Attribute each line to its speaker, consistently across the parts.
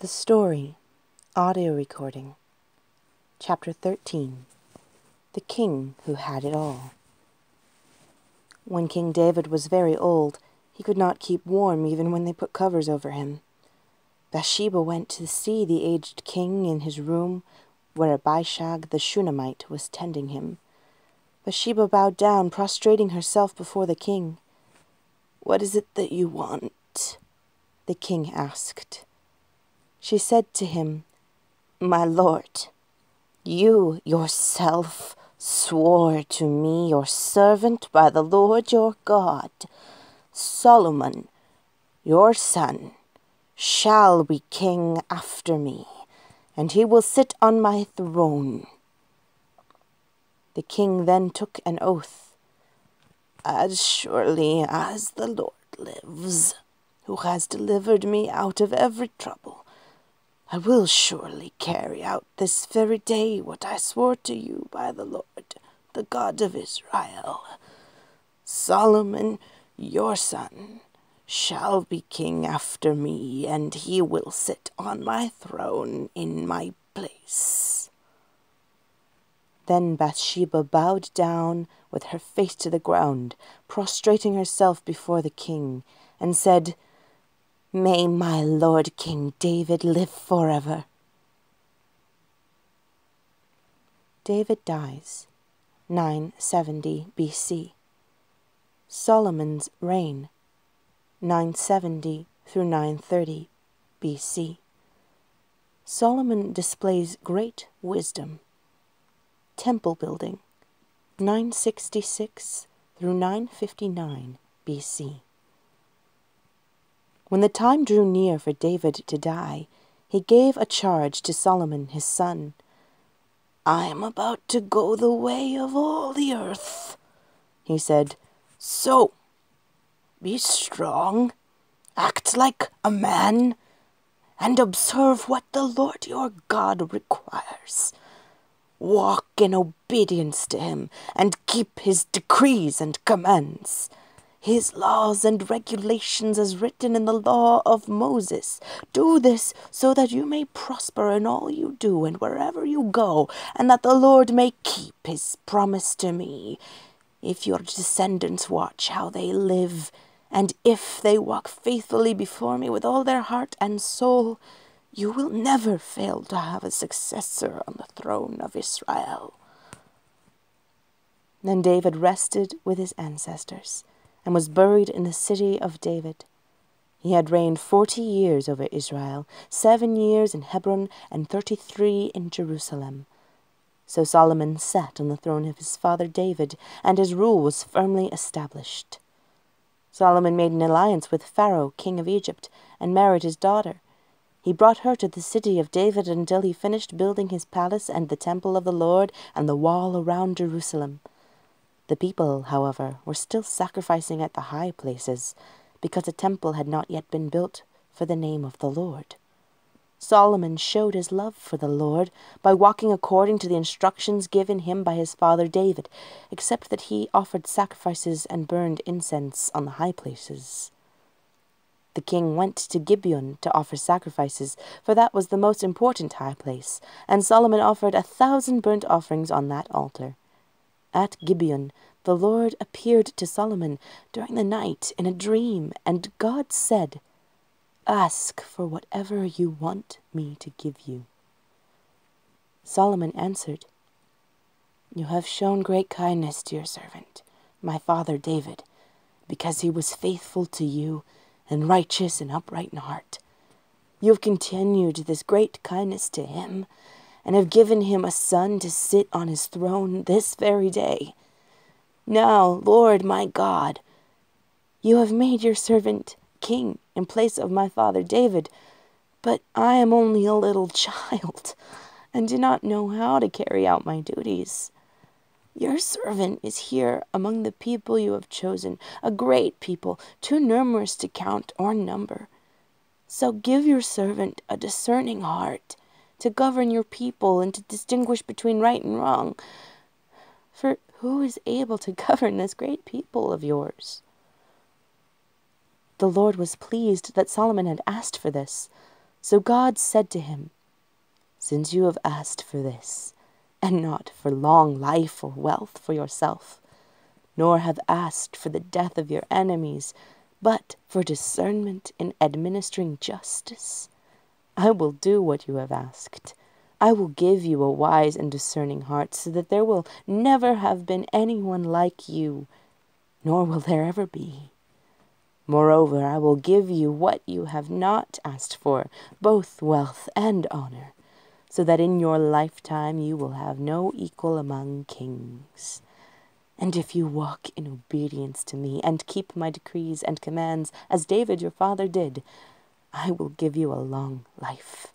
Speaker 1: The Story, audio recording, Chapter 13, The King Who Had It All. When King David was very old, he could not keep warm even when they put covers over him. Bathsheba went to see the aged king in his room where Abishag the Shunammite was tending him. Bathsheba bowed down, prostrating herself before the king. "What is it that you want?" the king asked. She said to him, "My lord, you yourself swore to me, your servant, by the Lord your God, Solomon, your son, shall be king after me, and he will sit on my throne." The king then took an oath. "As surely as the Lord lives, who has delivered me out of every trouble, I will surely carry out this very day what I swore to you by the Lord, the God of Israel. Solomon, your son, shall be king after me, and he will sit on my throne in my place." Then Bathsheba bowed down with her face to the ground, prostrating herself before the king, and said, "May my lord King David live forever." David dies, 970 BC. Solomon's reign, 970 through 930 BC. Solomon displays great wisdom. Temple building, 966 through 959 BC. When the time drew near for David to die, he gave a charge to Solomon his son. "I am about to go the way of all the earth," he said. "So, be strong, act like a man, and observe what the Lord your God requires. Walk in obedience to him, and keep his decrees and commands, his laws and regulations as written in the law of Moses. Do this so that you may prosper in all you do and wherever you go, and that the Lord may keep his promise to me. If your descendants watch how they live, and if they walk faithfully before me with all their heart and soul, you will never fail to have a successor on the throne of Israel." Then David rested with his ancestors, and was buried in the city of David. He had reigned 40 years over Israel, 7 years in Hebron, and 33 in Jerusalem. So Solomon sat on the throne of his father David, and his rule was firmly established. Solomon made an alliance with Pharaoh, king of Egypt, and married his daughter. He brought her to the city of David until he finished building his palace and the temple of the Lord and the wall around Jerusalem. The people, however, were still sacrificing at the high places, because a temple had not yet been built for the name of the Lord. Solomon showed his love for the Lord by walking according to the instructions given him by his father David, except that he offered sacrifices and burned incense on the high places. The king went to Gibeon to offer sacrifices, for that was the most important high place, and Solomon offered 1,000 burnt offerings on that altar. At Gibeon, the Lord appeared to Solomon during the night in a dream, and God said, "Ask for whatever you want me to give you." Solomon answered, "You have shown great kindness to your servant, my father David, because he was faithful to you and righteous and upright in heart. You have continued this great kindness to him, and have given him a son to sit on his throne this very day. Now, Lord my God, you have made your servant king in place of my father David, but I am only a little child, and do not know how to carry out my duties. Your servant is here among the people you have chosen, a great people, too numerous to count or number. So give your servant a discerning heart, to govern your people and to distinguish between right and wrong. For who is able to govern this great people of yours?" The Lord was pleased that Solomon had asked for this. So God said to him, "Since you have asked for this, and not for long life or wealth for yourself, nor have asked for the death of your enemies, but for discernment in administering justice, I will do what you have asked. I will give you a wise and discerning heart, so that there will never have been anyone like you, nor will there ever be. Moreover, I will give you what you have not asked for, both wealth and honor, so that in your lifetime you will have no equal among kings. And if you walk in obedience to me and keep my decrees and commands, as David your father did, I will give you a long life."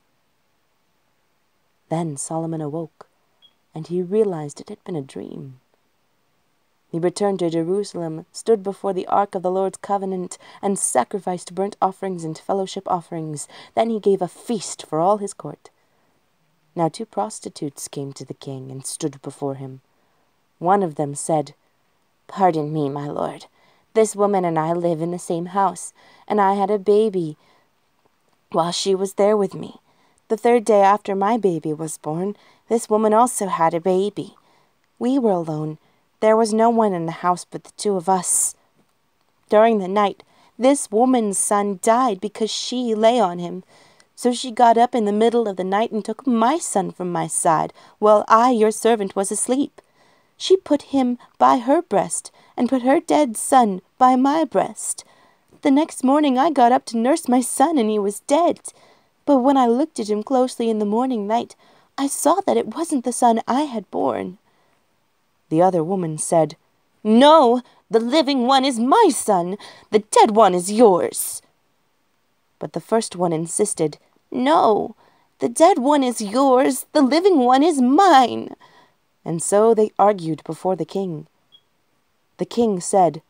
Speaker 1: Then Solomon awoke, and he realized it had been a dream. He returned to Jerusalem, stood before the ark of the Lord's covenant, and sacrificed burnt offerings and fellowship offerings. Then he gave a feast for all his court. Now 2 prostitutes came to the king and stood before him. One of them said, "Pardon me, my lord. This woman and I live in the same house, and I had a baby while she was there with me. The 3rd day after my baby was born, this woman also had a baby. We were alone. There was no one in the house but the 2 of us. During the night, this woman's son died because she lay on him. So she got up in the middle of the night and took my son from my side, while I, your servant, was asleep. She put him by her breast, and put her dead son by my breast. The next morning I got up to nurse my son, and he was dead. But when I looked at him closely in the morning light, I saw that it wasn't the son I had borne." The other woman said, "No, the living one is my son. The dead one is yours." But the first one insisted, "No, the dead one is yours. The living one is mine." And so they argued before the king. The king said,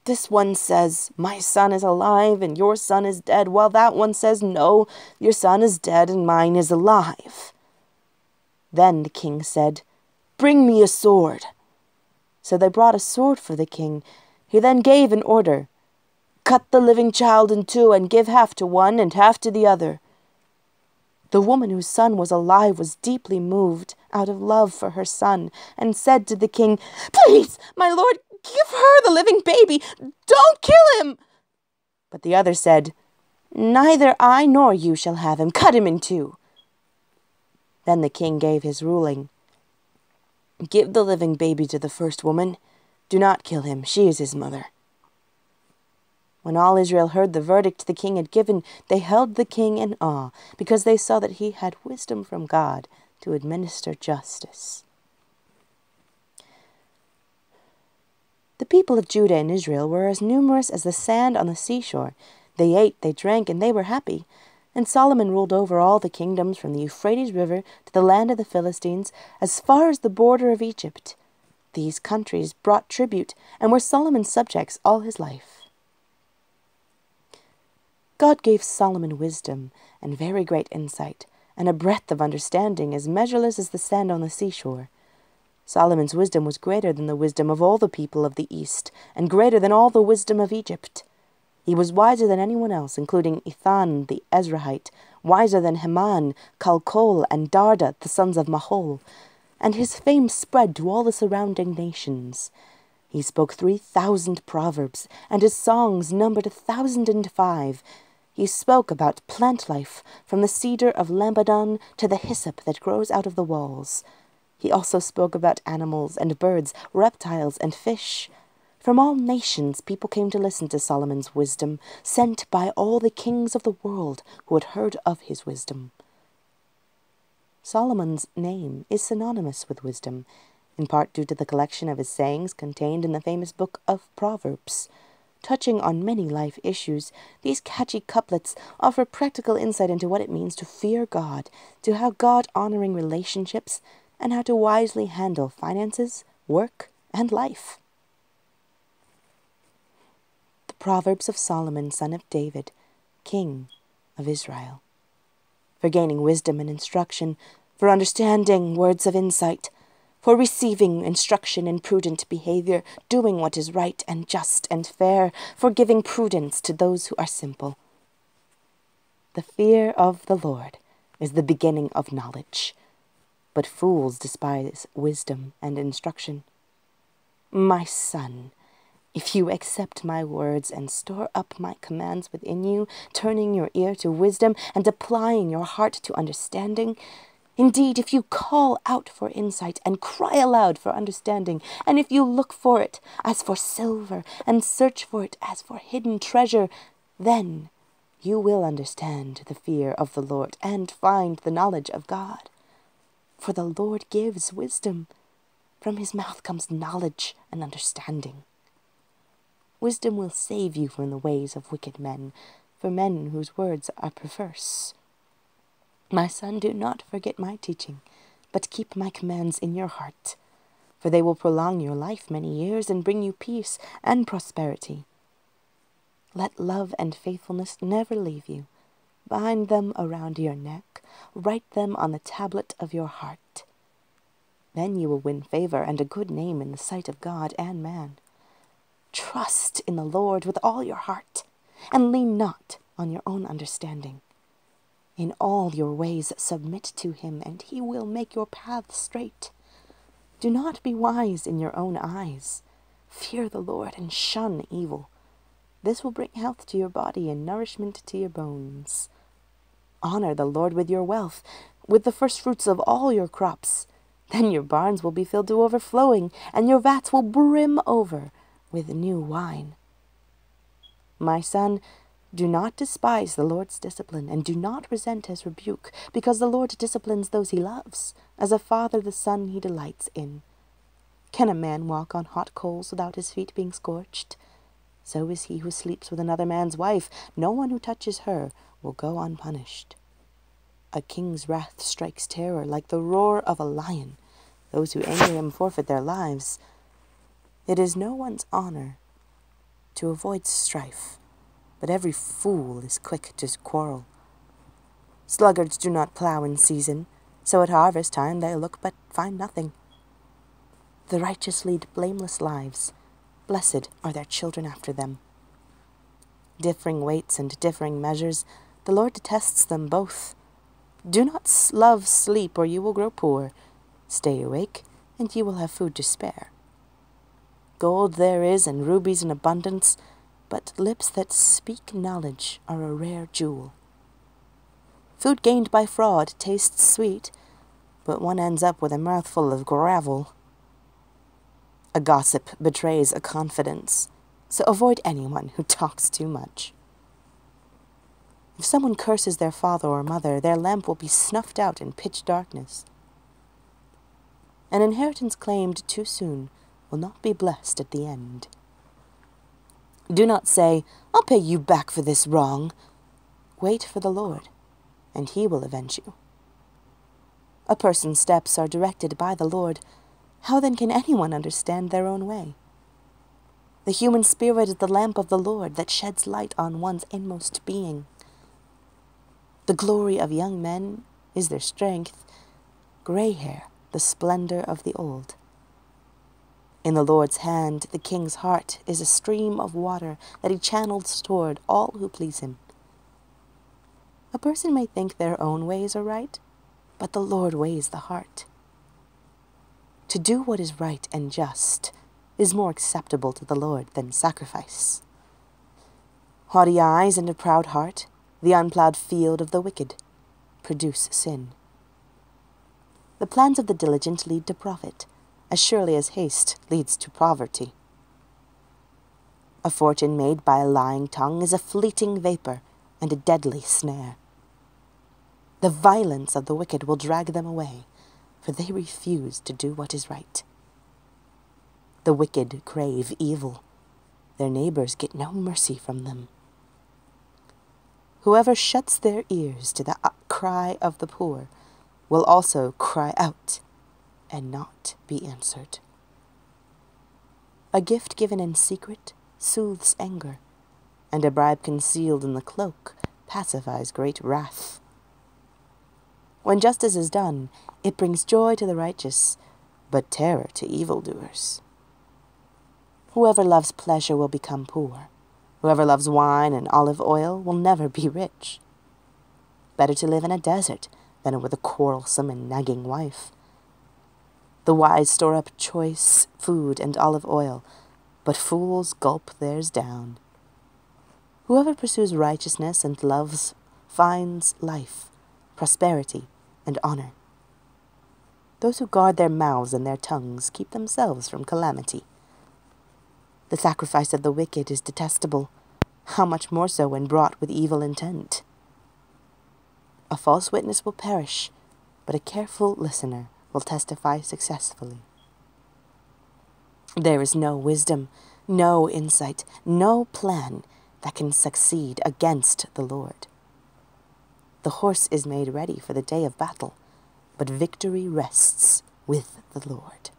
Speaker 1: "This one says, 'My son is alive and your son is dead,' while that one says, 'No, your son is dead and mine is alive.'" Then the king said, "Bring me a sword." So they brought a sword for the king. He then gave an order, "Cut the living child in 2 and give half to one and half to the other." The woman whose son was alive was deeply moved out of love for her son, and said to the king, "Please, my lord, give her the living baby. Don't kill him." But the other said, "Neither I nor you shall have him. Cut him in 2. Then the king gave his ruling, "Give the living baby to the first woman. Do not kill him. She is his mother." When all Israel heard the verdict the king had given, they held the king in awe, because they saw that he had wisdom from God to administer justice. The people of Judah and Israel were as numerous as the sand on the seashore. They ate, they drank, and they were happy. And Solomon ruled over all the kingdoms from the Euphrates River to the land of the Philistines, as far as the border of Egypt. These countries brought tribute, and were Solomon's subjects all his life. God gave Solomon wisdom and very great insight, and a breadth of understanding as measureless as the sand on the seashore. Solomon's wisdom was greater than the wisdom of all the people of the East, and greater than all the wisdom of Egypt. He was wiser than anyone else, including Ethan the Ezrahite, wiser than Heman, Calcol, and Darda, the sons of Mahol, and his fame spread to all the surrounding nations. He spoke 3,000 proverbs, and his songs numbered 1,005. He spoke about plant life, from the cedar of Lebanon to the hyssop that grows out of the walls. He also spoke about animals and birds, reptiles and fish. From all nations people came to listen to Solomon's wisdom, sent by all the kings of the world who had heard of his wisdom. Solomon's name is synonymous with wisdom, in part due to the collection of his sayings contained in the famous book of Proverbs. Touching on many life issues, these catchy couplets offer practical insight into what it means to fear God, to have God-honoring relationships, and how to wisely handle finances, work, and life. The Proverbs of Solomon, son of David, king of Israel. For gaining wisdom and instruction, for understanding words of insight, for receiving instruction in prudent behavior, doing what is right and just and fair, for giving prudence to those who are simple. The fear of the Lord is the beginning of knowledge, but fools despise wisdom and instruction. My son, if you accept my words and store up my commands within you, turning your ear to wisdom and applying your heart to understanding, indeed, if you call out for insight and cry aloud for understanding, and if you look for it as for silver and search for it as for hidden treasure, then you will understand the fear of the Lord and find the knowledge of God. For the Lord gives wisdom. From his mouth comes knowledge and understanding. Wisdom will save you from the ways of wicked men, for men whose words are perverse. My son, do not forget my teaching, but keep my commands in your heart, for they will prolong your life many years and bring you peace and prosperity. Let love and faithfulness never leave you. Bind them around your neck, write them on the tablet of your heart. Then you will win favor and a good name in the sight of God and man. Trust in the Lord with all your heart, and lean not on your own understanding. In all your ways submit to him, and he will make your paths straight. Do not be wise in your own eyes. Fear the Lord and shun evil. This will bring health to your body and nourishment to your bones. Honor the Lord with your wealth, with the firstfruits of all your crops. Then your barns will be filled to overflowing, and your vats will brim over with new wine. My son, do not despise the Lord's discipline, and do not resent his rebuke, because the Lord disciplines those he loves, as a father the son he delights in. Can a man walk on hot coals without his feet being scorched? So is he who sleeps with another man's wife. No one who touches her will go unpunished. A king's wrath strikes terror like the roar of a lion. Those who anger him forfeit their lives. It is no one's honor to avoid strife, but every fool is quick to quarrel. Sluggards do not plow in season, so at harvest time they look but find nothing. The righteous lead blameless lives. Blessed are their children after them. Differing weights and differing measures, the Lord detests them both. Do not love sleep, or you will grow poor. Stay awake, and you will have food to spare. Gold there is, and rubies in abundance, but lips that speak knowledge are a rare jewel. Food gained by fraud tastes sweet, but one ends up with a mouthful of gravel. A gossip betrays a confidence, so avoid anyone who talks too much. If someone curses their father or mother, their lamp will be snuffed out in pitch darkness. An inheritance claimed too soon will not be blessed at the end. Do not say, "I'll pay you back for this wrong." Wait for the Lord, and he will avenge you. A person's steps are directed by the Lord. How then can anyone understand their own way? The human spirit is the lamp of the Lord that sheds light on one's inmost being. The glory of young men is their strength, gray hair the splendor of the old. In the Lord's hand, the king's heart is a stream of water that he channels toward all who please him. A person may think their own ways are right, but the Lord weighs the heart. To do what is right and just is more acceptable to the Lord than sacrifice. Haughty eyes and a proud heart, the unplowed field of the wicked, produce sin. The plans of the diligent lead to profit, as surely as haste leads to poverty. A fortune made by a lying tongue is a fleeting vapor and a deadly snare. The violence of the wicked will drag them away, for they refuse to do what is right. The wicked crave evil. Their neighbors get no mercy from them. Whoever shuts their ears to the cry of the poor will also cry out and not be answered. A gift given in secret soothes anger, and a bribe concealed in the cloak pacifies great wrath. When justice is done, it brings joy to the righteous, but terror to evildoers. Whoever loves pleasure will become poor. Whoever loves wine and olive oil will never be rich. Better to live in a desert than with a quarrelsome and nagging wife. The wise store up choice food and olive oil, but fools gulp theirs down. Whoever pursues righteousness and loves finds life, prosperity, and honor. Those who guard their mouths and their tongues keep themselves from calamity. The sacrifice of the wicked is detestable, how much more so when brought with evil intent. A false witness will perish, but a careful listener will testify successfully. There is no wisdom, no insight, no plan that can succeed against the Lord. The horse is made ready for the day of battle, but victory rests with the Lord.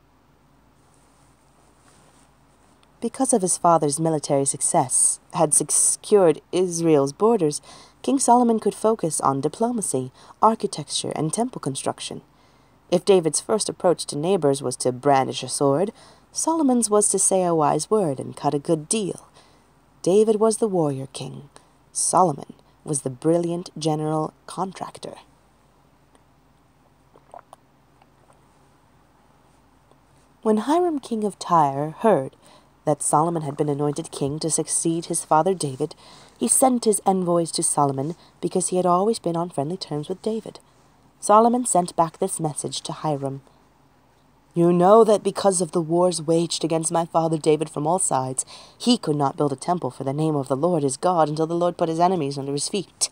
Speaker 1: Because of his father's military success had secured Israel's borders, King Solomon could focus on diplomacy, architecture, and temple construction. If David's first approach to neighbors was to brandish a sword, Solomon's was to say a wise word and cut a good deal. David was the warrior king. Solomon was the brilliant general contractor. When Hiram, king of Tyre, heard that Solomon had been anointed king to succeed his father David, he sent his envoys to Solomon because he had always been on friendly terms with David. Solomon sent back this message to Hiram. You know that because of the wars waged against my father David from all sides, he could not build a temple for the name of the Lord his God until the Lord put his enemies under his feet.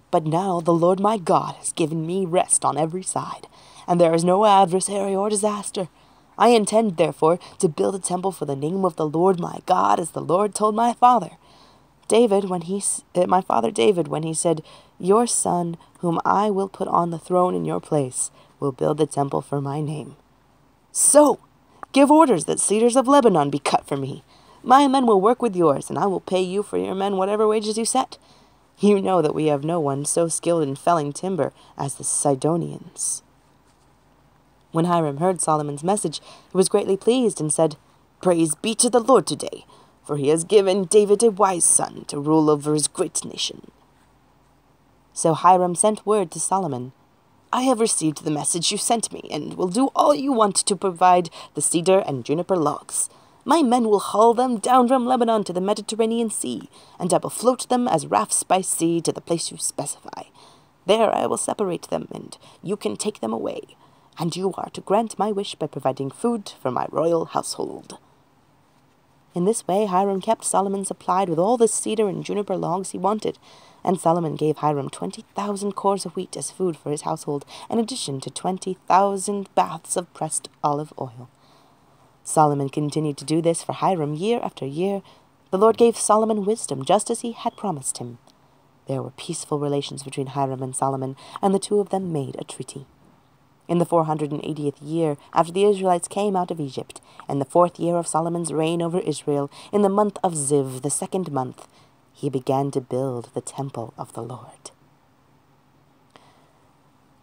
Speaker 1: But now the Lord my God has given me rest on every side, and there is no adversary or disaster. I intend, therefore, to build a temple for the name of the Lord my God, as the Lord told my father. My father David, when he said, Your son, whom I will put on the throne in your place, will build the temple for my name. So, give orders that cedars of Lebanon be cut for me. My men will work with yours, and I will pay you for your men whatever wages you set. You know that we have no one so skilled in felling timber as the Sidonians. When Hiram heard Solomon's message, he was greatly pleased and said, Praise be to the Lord today, for he has given David a wise son to rule over his great nation. So Hiram sent word to Solomon, I have received the message you sent me, and will do all you want to provide the cedar and juniper logs. My men will haul them down from Lebanon to the Mediterranean Sea, and I will float them as rafts by sea to the place you specify. There I will separate them, and you can take them away. And you are to grant my wish by providing food for my royal household. In this way Hiram kept Solomon supplied with all the cedar and juniper logs he wanted, and Solomon gave Hiram 20,000 cores of wheat as food for his household, in addition to 20,000 baths of pressed olive oil. Solomon continued to do this for Hiram year after year. The Lord gave Solomon wisdom, just as he had promised him. There were peaceful relations between Hiram and Solomon, and the two of them made a treaty. In the 480th year after the Israelites came out of Egypt, in the 4th year of Solomon's reign over Israel, in the month of Ziv, the 2nd month, he began to build the temple of the Lord.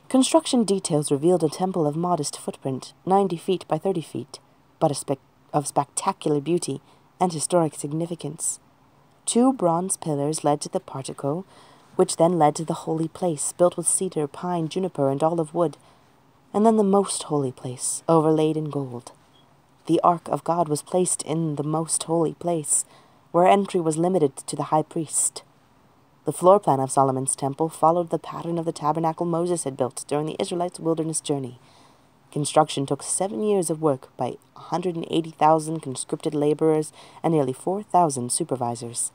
Speaker 1: Construction details revealed a temple of modest footprint, 90 feet by 30 feet, but of spectacular beauty and historic significance. 2 bronze pillars led to the portico, which then led to the holy place, built with cedar, pine, juniper, and olive wood, and then the most holy place, overlaid in gold. The ark of God was placed in the most holy place, where entry was limited to the high priest. The floor plan of Solomon's temple followed the pattern of the tabernacle Moses had built during the Israelites' wilderness journey. Construction took 7 years of work by 180,000 conscripted laborers and nearly 4,000 supervisors.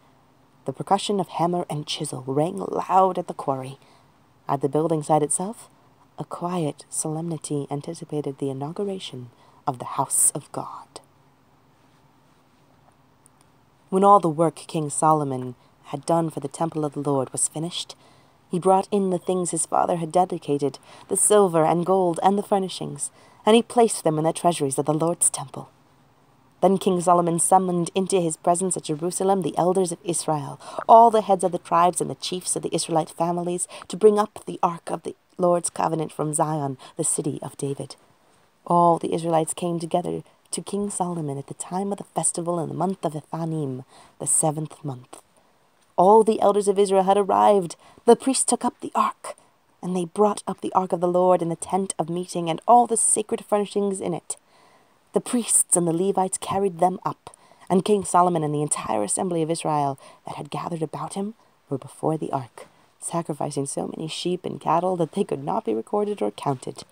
Speaker 1: The percussion of hammer and chisel rang loud at the quarry. At the building site itself, a quiet solemnity anticipated the inauguration of the house of God. When all the work King Solomon had done for the temple of the Lord was finished, he brought in the things his father had dedicated, the silver and gold and the furnishings, and he placed them in the treasuries of the Lord's temple. Then King Solomon summoned into his presence at Jerusalem the elders of Israel, all the heads of the tribes and the chiefs of the Israelite families, to bring up the ark of the Lord's covenant from Zion, the city of David. All the Israelites came together to King Solomon at the time of the festival in the month of Ethanim, the 7th month. All the elders of Israel had arrived. The priests took up the ark, and they brought up the ark of the Lord in the tent of meeting and all the sacred furnishings in it. The priests and the Levites carried them up, and King Solomon and the entire assembly of Israel that had gathered about him were before the ark, sacrificing so many sheep and cattle that they could not be recorded or counted.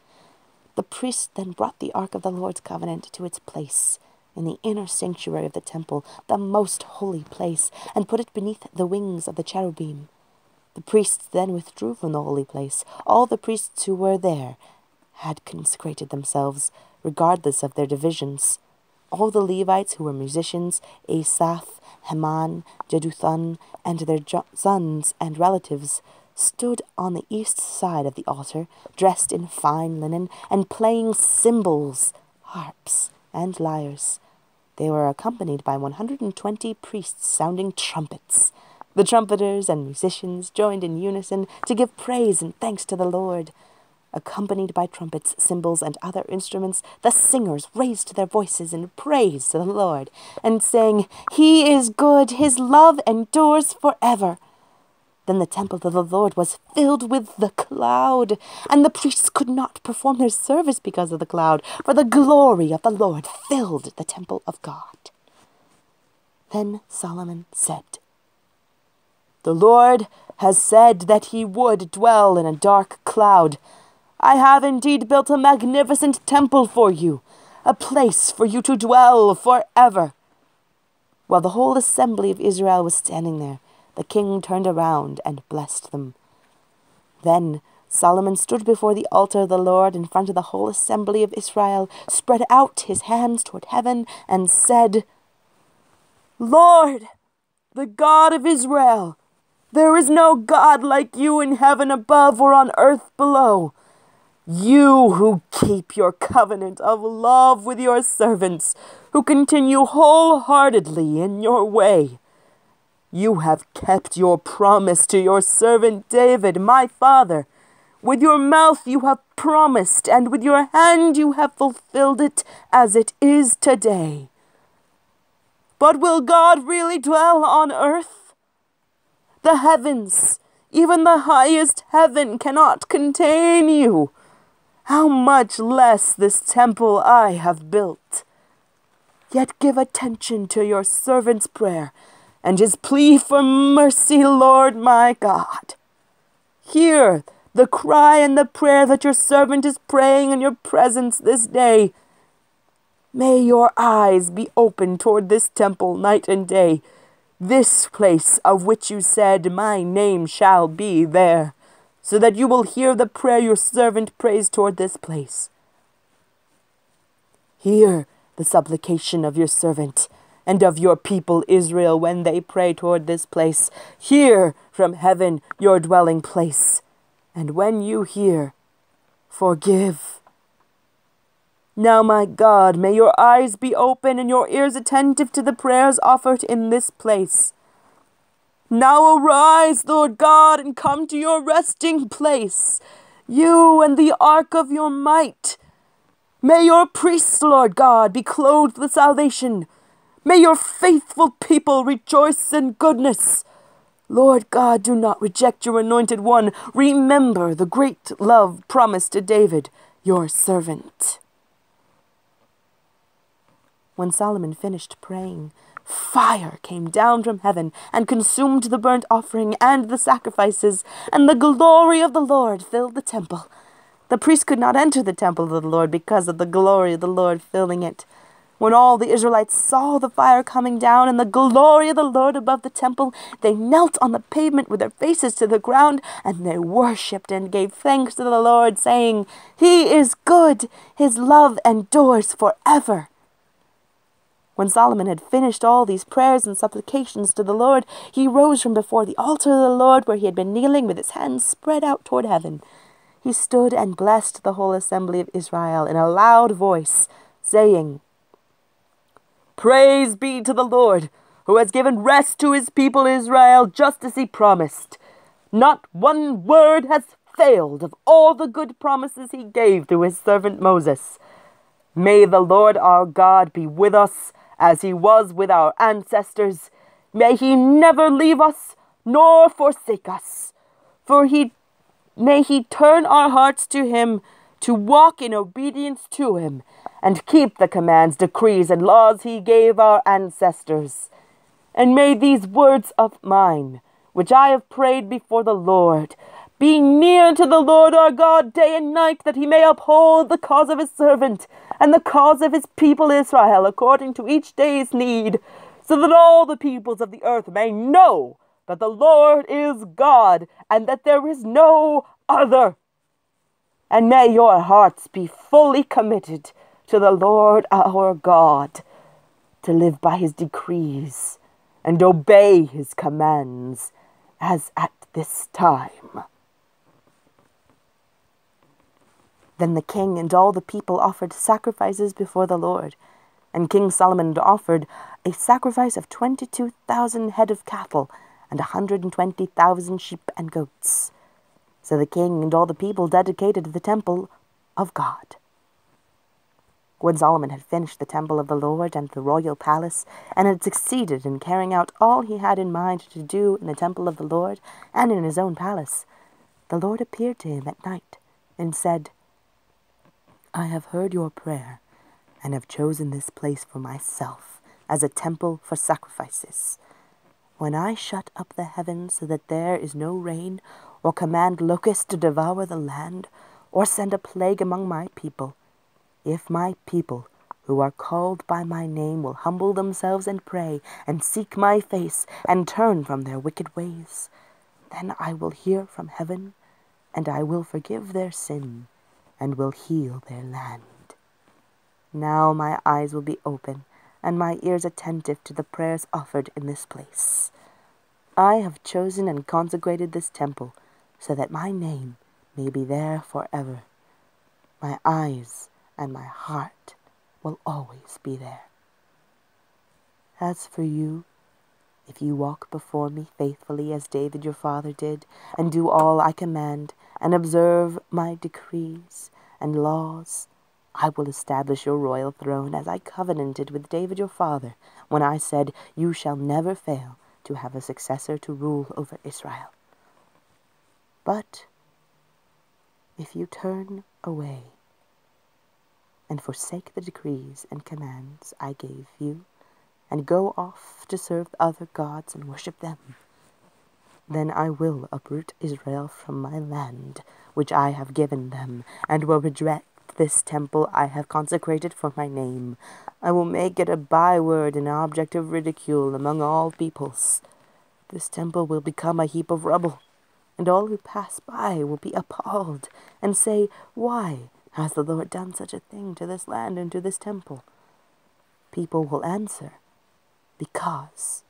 Speaker 1: The priests then brought the ark of the Lord's covenant to its place in the inner sanctuary of the temple, the most holy place, and put it beneath the wings of the cherubim. The priests then withdrew from the holy place. All the priests who were there had consecrated themselves, regardless of their divisions. All the Levites who were musicians, Asaph, Heman, Jeduthun, and their sons and relatives, stood on the east side of the altar, dressed in fine linen, and playing cymbals, harps, and lyres. They were accompanied by 120 priests sounding trumpets. The trumpeters and musicians joined in unison to give praise and thanks to the Lord. Accompanied by trumpets, cymbals, and other instruments, the singers raised their voices in praise to the Lord, and sang, "He is good, his love endures forever." Then the temple of the Lord was filled with the cloud, and the priests could not perform their service because of the cloud, for the glory of the Lord filled the temple of God. Then Solomon said, "The Lord has said that he would dwell in a dark cloud. I have indeed built a magnificent temple for you, a place for you to dwell forever." While the whole assembly of Israel was standing there, the king turned around and blessed them. Then Solomon stood before the altar of the Lord in front of the whole assembly of Israel, spread out his hands toward heaven, and said, "Lord, the God of Israel, there is no God like you in heaven above or on earth below. You who keep your covenant of love with your servants, who continue wholeheartedly in your way. You have kept your promise to your servant David, my father. With your mouth you have promised, and with your hand you have fulfilled it as it is today. But will God really dwell on earth? The heavens, even the highest heaven, cannot contain you. How much less this temple I have built? Yet give attention to your servant's prayer and his plea for mercy, Lord my God. Hear the cry and the prayer that your servant is praying in your presence this day. May your eyes be open toward this temple night and day, this place of which you said, my name shall be there, so that you will hear the prayer your servant prays toward this place. Hear the supplication of your servant and of your people Israel when they pray toward this place. Hear from heaven your dwelling place, and when you hear, forgive. Now, my God, may your eyes be open and your ears attentive to the prayers offered in this place. Now arise, Lord God, and come to your resting place, you and the ark of your might. May your priests, Lord God, be clothed with salvation. May your faithful people rejoice in goodness. Lord God, do not reject your anointed one. Remember the great love promised to David, your servant." When Solomon finished praying, fire came down from heaven and consumed the burnt offering and the sacrifices, and the glory of the Lord filled the temple. The priest could not enter the temple of the Lord because of the glory of the Lord filling it. When all the Israelites saw the fire coming down and the glory of the Lord above the temple, they knelt on the pavement with their faces to the ground, and they worshipped and gave thanks to the Lord, saying, "He is good, his love endures forever." When Solomon had finished all these prayers and supplications to the Lord, he rose from before the altar of the Lord, where he had been kneeling with his hands spread out toward heaven. He stood and blessed the whole assembly of Israel in a loud voice, saying, "Praise be to the Lord, who has given rest to his people Israel, just as he promised. Not one word has failed of all the good promises he gave to his servant Moses. May the Lord our God be with us, as he was with our ancestors. May he never leave us nor forsake us. For may he turn our hearts to him, to walk in obedience to him, and keep the commands, decrees, and laws he gave our ancestors. And may these words of mine, which I have prayed before the Lord, be near to the Lord our God day and night, that he may uphold the cause of his servant and the cause of his people Israel according to each day's need, so that all the peoples of the earth may know that the Lord is God, and that there is no other. And may your hearts be fully committed to the Lord our God, to live by his decrees and obey his commands, as at this time. Then the king and all the people offered sacrifices before the Lord, and King Solomon offered a sacrifice of 22,000 head of cattle and 120,000 sheep and goats. So the king and all the people dedicated the temple of God. When Solomon had finished the temple of the Lord and the royal palace, and had succeeded in carrying out all he had in mind to do in the temple of the Lord and in his own palace, the Lord appeared to him at night and said, I have heard your prayer, and have chosen this place for myself as a temple for sacrifices. When I shut up the heavens so that there is no rain, or command locusts to devour the land, or send a plague among my people, if my people, who are called by my name, will humble themselves and pray, and seek my face, and turn from their wicked ways, then I will hear from heaven, and I will forgive their sin, and will heal their land. Now my eyes will be open, and my ears attentive to the prayers offered in this place. I have chosen and consecrated this temple, so that my name may be there forever. My eyes and my heart will always be there. As for you, if you walk before me faithfully as David your father did, and do all I command, and observe my decrees and laws, I will establish your royal throne as I covenanted with David your father, when I said, you shall never fail to have a successor to rule over Israel. But if you turn away and forsake the decrees and commands I gave you, and go off to serve other gods and worship them, then I will uproot Israel from my land, which I have given them, and will reject this temple I have consecrated for my name. I will make it a byword and object of ridicule among all peoples. This temple will become a heap of rubble, and all who pass by will be appalled, and say, why has the Lord done such a thing to this land and to this temple? People will answer, because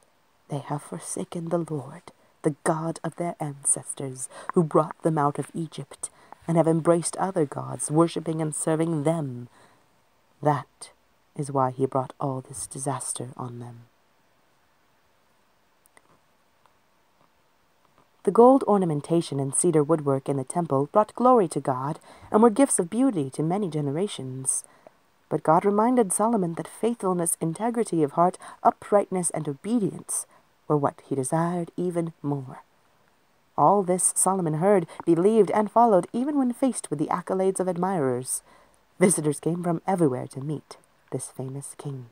Speaker 1: they have forsaken the Lord, the God of their ancestors, who brought them out of Egypt, and have embraced other gods, worshipping and serving them. That is why he brought all this disaster on them. The gold ornamentation and cedar woodwork in the temple brought glory to God, and were gifts of beauty to many generations. But God reminded Solomon that faithfulness, integrity of heart, uprightness, and obedience were what he desired even more. All this Solomon heard, believed, and followed, even when faced with the accolades of admirers. Visitors came from everywhere to meet this famous king.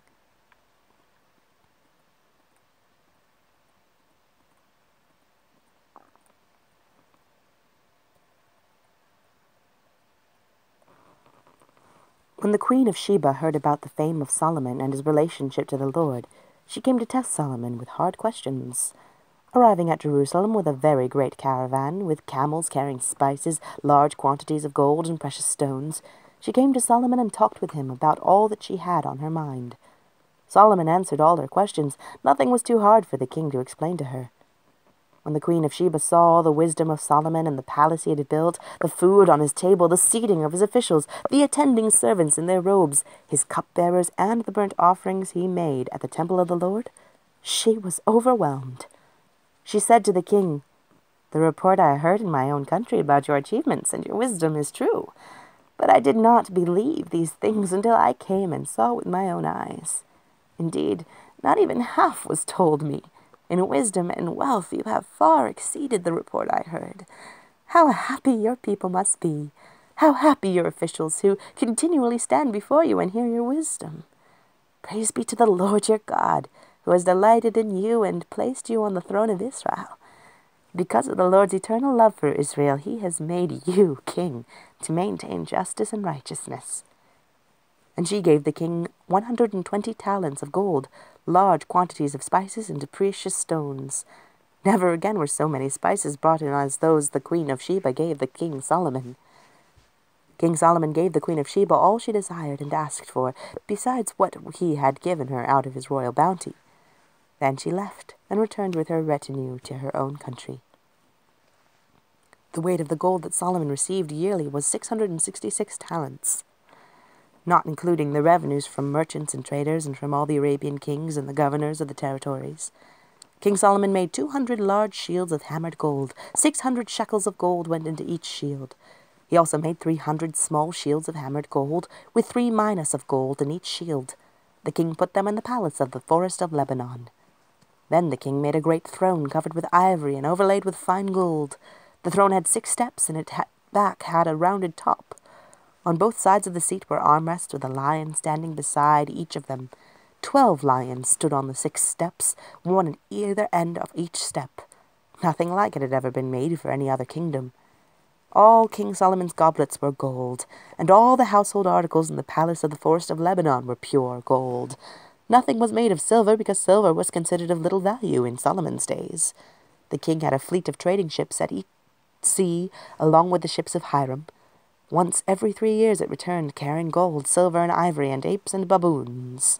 Speaker 1: When the Queen of Sheba heard about the fame of Solomon and his relationship to the Lord, she came to test Solomon with hard questions. Arriving at Jerusalem with a very great caravan, with camels carrying spices, large quantities of gold and precious stones, she came to Solomon and talked with him about all that she had on her mind. Solomon answered all her questions. Nothing was too hard for the king to explain to her. When the Queen of Sheba saw all the wisdom of Solomon and the palace he had built, the food on his table, the seating of his officials, the attending servants in their robes, his cupbearers, and the burnt offerings he made at the temple of the Lord, she was overwhelmed. She said to the king, "The report I heard in my own country about your achievements and your wisdom is true, but I did not believe these things until I came and saw with my own eyes. Indeed, not even half was told me. In wisdom and wealth you have far exceeded the report I heard. How happy your people must be! How happy your officials who continually stand before you and hear your wisdom! Praise be to the Lord your God, who has delighted in you and placed you on the throne of Israel. Because of the Lord's eternal love for Israel, he has made you king to maintain justice and righteousness. And she gave the king 120 talents of gold, large quantities of spices and precious stones. Never again were so many spices brought in as those the Queen of Sheba gave the King Solomon. King Solomon gave the Queen of Sheba all she desired and asked for, besides what he had given her out of his royal bounty. Then she left, and returned with her retinue to her own country. The weight of the gold that Solomon received yearly was 666 talents, not including the revenues from merchants and traders and from all the Arabian kings and the governors of the territories. King Solomon made 200 large shields of hammered gold. 600 shekels of gold went into each shield. He also made 300 small shields of hammered gold, with 3 minas of gold in each shield. The king put them in the palace of the forest of Lebanon. Then the king made a great throne covered with ivory and overlaid with fine gold. The throne had 6 steps, and its back had a rounded top. On both sides of the seat were armrests with a lion standing beside each of them. 12 lions stood on the 6 steps, one at either end of each step. Nothing like it had ever been made for any other kingdom. All King Solomon's goblets were gold, and all the household articles in the palace of the forest of Lebanon were pure gold. Nothing was made of silver, because silver was considered of little value in Solomon's days. The king had a fleet of trading ships at sea, along with the ships of Hiram. Once every 3 years it returned, carrying gold, silver, and ivory, and apes and baboons.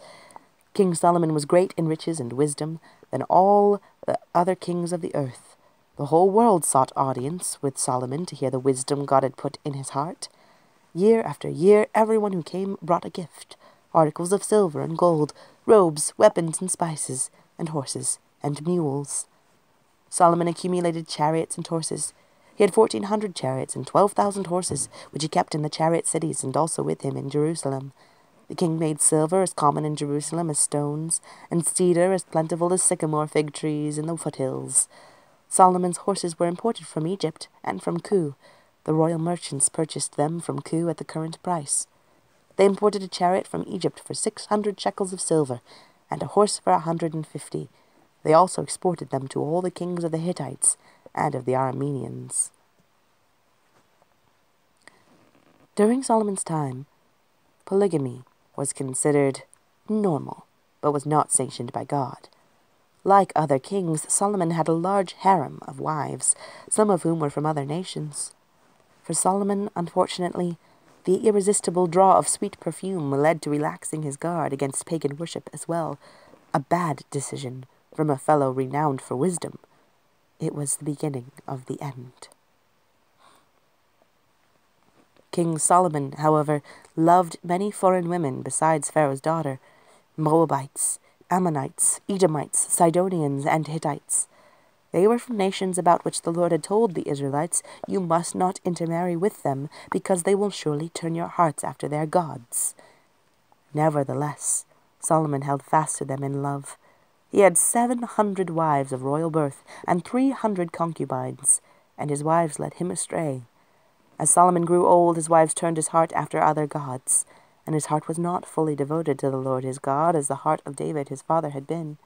Speaker 1: King Solomon was great in riches and wisdom than all the other kings of the earth. The whole world sought audience with Solomon to hear the wisdom God had put in his heart. Year after year, everyone who came brought a gift, articles of silver and gold, robes, weapons, and spices, and horses, and mules. Solomon accumulated chariots and horses. He had 1,400 chariots and 12,000 horses, which he kept in the chariot cities and also with him in Jerusalem. The king made silver as common in Jerusalem as stones, and cedar as plentiful as sycamore fig trees in the foothills. Solomon's horses were imported from Egypt and from Kue. The royal merchants purchased them from Kue at the current price. They imported a chariot from Egypt for 600 shekels of silver, and a horse for 150. They also exported them to all the kings of the Hittites and of the Arameans. During Solomon's time, polygamy was considered normal, but was not sanctioned by God. Like other kings, Solomon had a large harem of wives, some of whom were from other nations. For Solomon, unfortunately, the irresistible draw of sweet perfume led to relaxing his guard against pagan worship as well, a bad decision from a fellow renowned for wisdom. It was the beginning of the end. King Solomon, however, loved many foreign women besides Pharaoh's daughter, Moabites, Ammonites, Edomites, Sidonians, and Hittites. They were from nations about which the Lord had told the Israelites, "You must not intermarry with them, because they will surely turn your hearts after their gods." Nevertheless, Solomon held fast to them in love. He had 700 wives of royal birth and 300 concubines, and his wives led him astray. As Solomon grew old, his wives turned his heart after other gods, and his heart was not fully devoted to the Lord his God as the heart of David his father had been.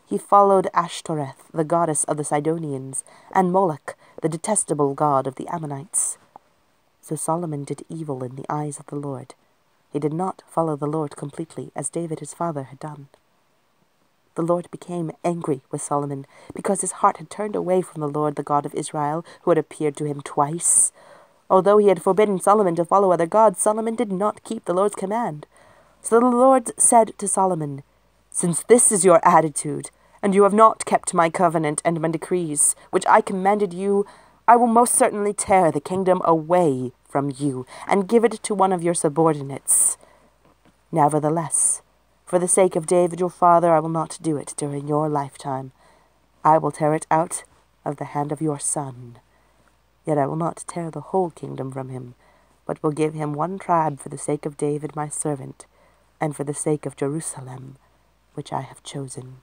Speaker 1: He followed Ashtoreth, the goddess of the Sidonians, and Moloch, the detestable god of the Ammonites. So Solomon did evil in the eyes of the Lord. He did not follow the Lord completely, as David his father had done. The Lord became angry with Solomon, because his heart had turned away from the Lord, the God of Israel, who had appeared to him twice. Although he had forbidden Solomon to follow other gods, Solomon did not keep the Lord's command. So the Lord said to Solomon, "Since this is your attitude, and you have not kept my covenant and my decrees, which I commanded you, I will most certainly tear the kingdom away from you, and give it to one of your subordinates. Nevertheless, for the sake of David your father, I will not do it during your lifetime. I will tear it out of the hand of your son. Yet I will not tear the whole kingdom from him, but will give him one tribe for the sake of David my servant, and for the sake of Jerusalem, which I have chosen."